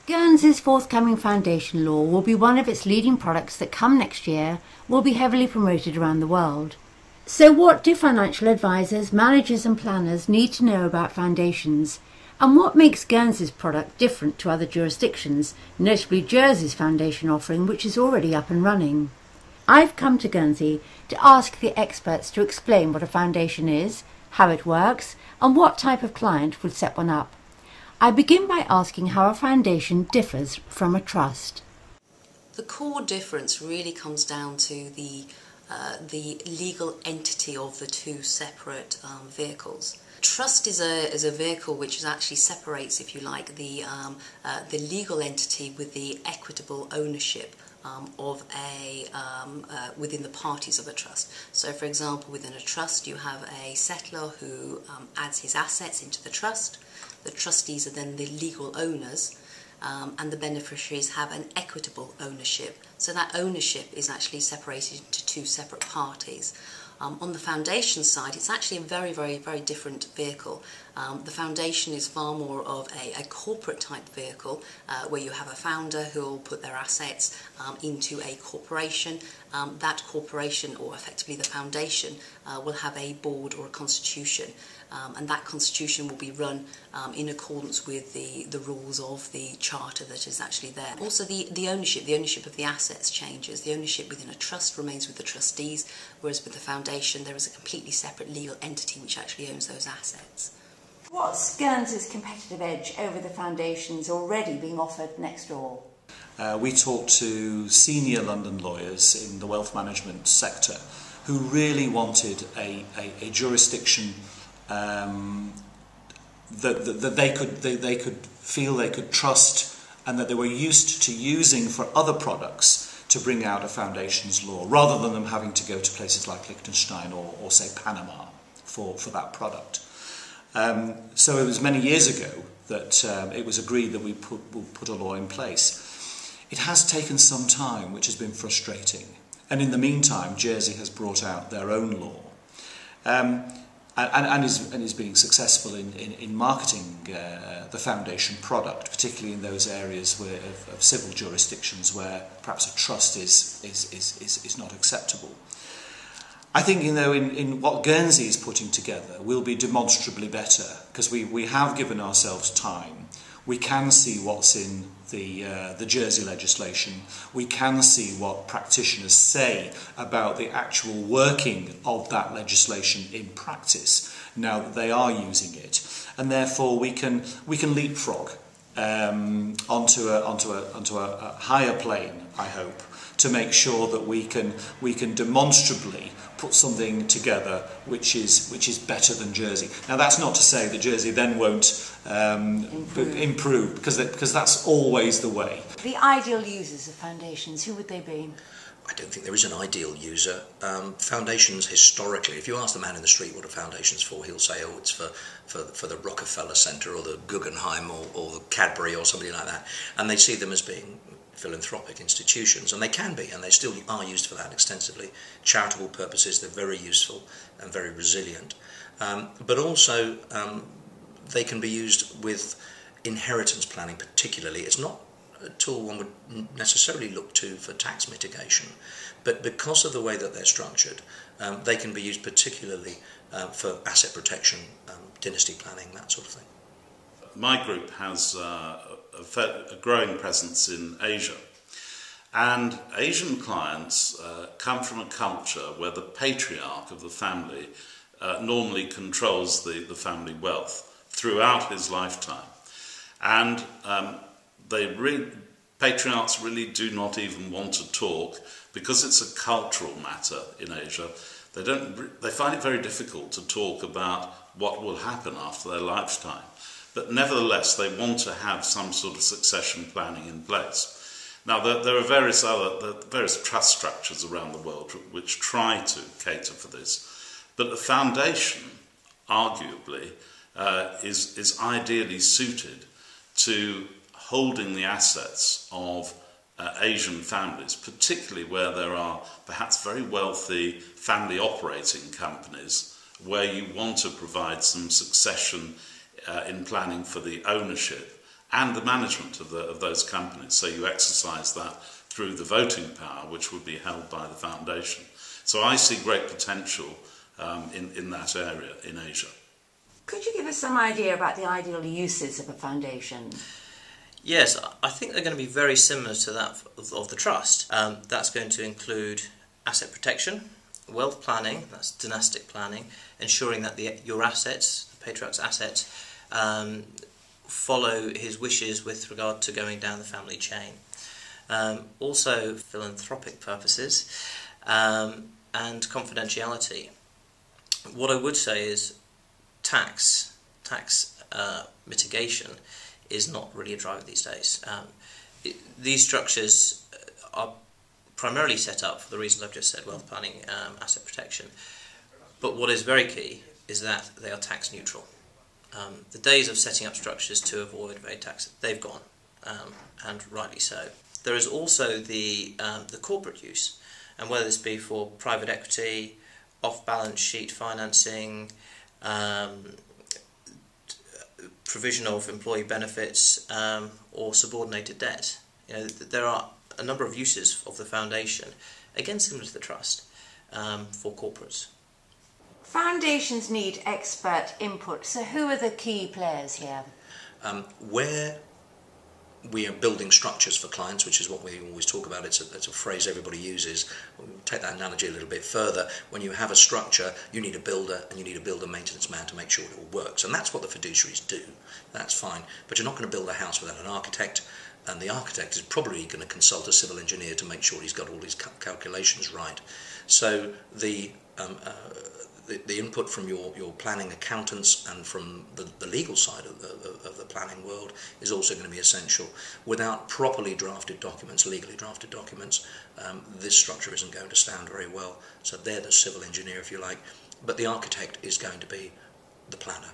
Guernsey's forthcoming foundation law will be one of its leading products that come next year, will be heavily promoted around the world. So what do financial advisors, managers and planners need to know about foundations? And what makes Guernsey's product different to other jurisdictions, notably Jersey's foundation offering, which is already up and running? I've come to Guernsey to ask the experts to explain what a foundation is, how it works, and what type of client would set one up. I begin by asking how a foundation differs from a trust. The core difference really comes down to the legal entity of the two separate vehicles. Trust is a vehicle which actually separates, if you like, the legal entity with the equitable ownership of within the parties of a trust. So, for example, within a trust, you have a settlor who adds his assets into the trust. The trustees are then the legal owners, and the beneficiaries have an equitable ownership. So that ownership is actually separated into two separate parties. On the foundation side, it's actually a very, very, very different vehicle. The foundation is far more of a corporate type vehicle where you have a founder who will put their assets into a corporation. That corporation, or effectively the foundation, will have a board or a constitution. And that constitution will be run in accordance with the rules of the charter that is actually there. Also the ownership of the assets changes. The ownership within a trust remains with the trustees, whereas with the foundation there is a completely separate legal entity which actually owns those assets. What's Guernsey's competitive edge over the foundations already being offered next door? We talked to senior London lawyers in the wealth management sector who really wanted a jurisdiction that they could feel they could trust, and that they were used to using for other products to bring out a foundations law, rather than them having to go to places like Liechtenstein or say Panama for that product. So it was many years ago that it was agreed that we put a law in place. It has taken some time, which has been frustrating, and in the meantime Jersey has brought out their own law. And is being successful in marketing the foundation product, particularly in those areas of civil jurisdictions where perhaps a trust is not acceptable. I think, in what Guernsey is putting together will be demonstrably better, because we have given ourselves time. We can see what's in the Jersey legislation. We can see what practitioners say about the actual working of that legislation in practice now that they are using it, and therefore we can leapfrog onto a higher plane, I hope, to make sure that we can demonstrably put something together which is better than Jersey. Now, that's not to say that Jersey then won't improve, because that's always the way. The ideal users of foundations, who would they be? I don't think there is an ideal user. Foundations, historically, if you ask the man in the street what a foundation's for, he'll say, oh, it's for the Rockefeller Centre or the Guggenheim or the Cadbury or somebody like that. And they see them as being philanthropic institutions, and they can be, and they still are used for that extensively. Charitable purposes, they're very useful and very resilient. But also, they can be used with inheritance planning particularly. It's not a tool one would necessarily look to for tax mitigation, but because of the way that they're structured, they can be used particularly for asset protection, dynasty planning, that sort of thing. My group has a growing presence in Asia, and Asian clients come from a culture where the patriarch of the family normally controls the family wealth throughout his lifetime, and patriarchs really do not even want to talk, because it's a cultural matter in Asia. They find it very difficult to talk about what will happen after their lifetime. But nevertheless, they want to have some sort of succession planning in place. Now, there are various trust structures around the world which try to cater for this, but the foundation, arguably, is ideally suited to holding the assets of Asian families, particularly where there are perhaps very wealthy family operating companies where you want to provide some succession in planning for the ownership and the management of those companies. So you exercise that through the voting power, which would be held by the foundation. So I see great potential in that area in Asia. Could you give us some idea about the ideal uses of a foundation? Yes, I think they're going to be very similar to that of the trust. That's going to include asset protection, wealth planning, that's dynastic planning, ensuring that your assets, the patriarch's assets, follow his wishes with regard to going down the family chain. Also philanthropic purposes and confidentiality. What I would say is tax mitigation is not really a driver these days. These structures are primarily set up for the reasons I've just said, wealth planning, asset protection. But what is very key is that they are tax neutral. The days of setting up structures to avoid tax, they've gone, and rightly so. There is also the corporate use, and whether this be for private equity, off-balance sheet financing, provision of employee benefits, or subordinated debt. You know, there are a number of uses of the foundation, again similar to the trust, for corporates. Foundations need expert input, so who are the key players here? Where we are building structures for clients, which is what we always talk about, it's a phrase everybody uses. We'll take that analogy a little bit further. When you have a structure, you need a builder, and you need a builder maintenance man to make sure it all works. And that's what the fiduciaries do. That's fine. But you're not going to build a house without an architect, and the architect is probably going to consult a civil engineer to make sure he's got all his calculations right. So the input from your planning accountants and from the legal side of the planning world is also going to be essential. Without properly drafted documents, legally drafted documents, this structure isn't going to stand very well. So they're the civil engineer, if you like, but the architect is going to be the planner.